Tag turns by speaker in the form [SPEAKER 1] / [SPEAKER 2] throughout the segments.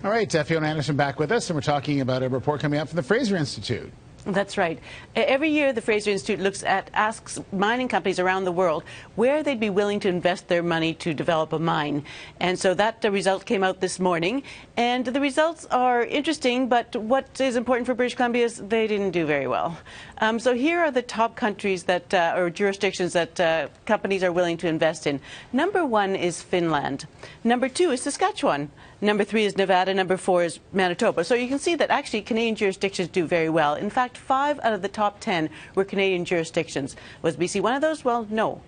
[SPEAKER 1] All right, Fiona Anderson back with us, and we're talking about a report coming out from the Fraser Institute.
[SPEAKER 2] That's right. Every year, the Fraser Institute asks mining companies around the world where they'd be willing to invest their money to develop a mine. And so that result came out this morning. And the results are interesting, but what is important for British Columbia is they didn't do very well. So here are the top countries that, or jurisdictions that companies are willing to invest in. Number 1 is Finland. Number 2 is Saskatchewan. Number 3 is Nevada. Number 4 is Manitoba. So you can see that actually Canadian jurisdictions do very well. In fact, 5 out of the top 10 were Canadian jurisdictions. Was BC one of those? Well, no.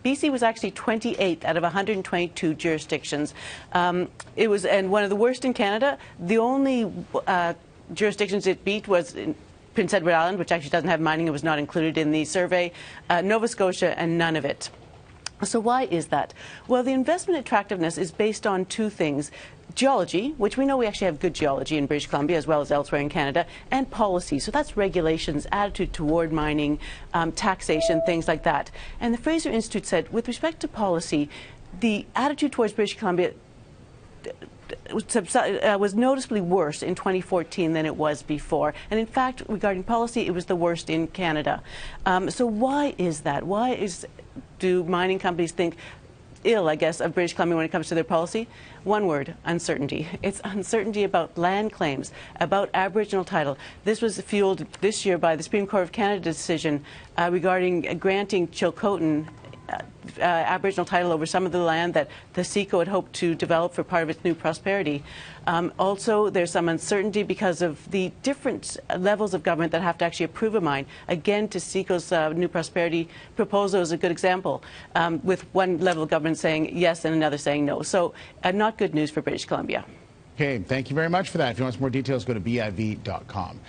[SPEAKER 2] BC was actually 28th out of 122 jurisdictions. It was one of the worst in Canada. The only jurisdictions it beat was in Prince Edward Island, which actually doesn't have mining. It was not included in the survey. Nova Scotia, and none of it. So why is that? Well, the investment attractiveness is based on 2 things. Geology, which we know we actually have good geology in British Columbia as well as elsewhere in Canada, and policy. So that's regulations, attitude toward mining, taxation, things like that. And the Fraser Institute said, with respect to policy, the attitude towards British Columbia was noticeably worse in 2014 than it was before. And in fact, regarding policy, it was the worst in Canada. So why is that? Do mining companies think ill, I guess, of British Columbia when it comes to their policy? One word: uncertainty. It's uncertainty about land claims, about Aboriginal title. This was fueled this year by the Supreme Court of Canada decision regarding granting Chilcotin Aboriginal title over some of the land that the CECO had hoped to develop for part of its new prosperity. Also, there's some uncertainty because of the different levels of government that have to actually approve a mine. Again, to CECO's new prosperity proposal is a good example, with one level of government saying yes and another saying no. So not good news for British Columbia.
[SPEAKER 1] Okay, thank you very much for that. If you want some more details, go to BIV.com.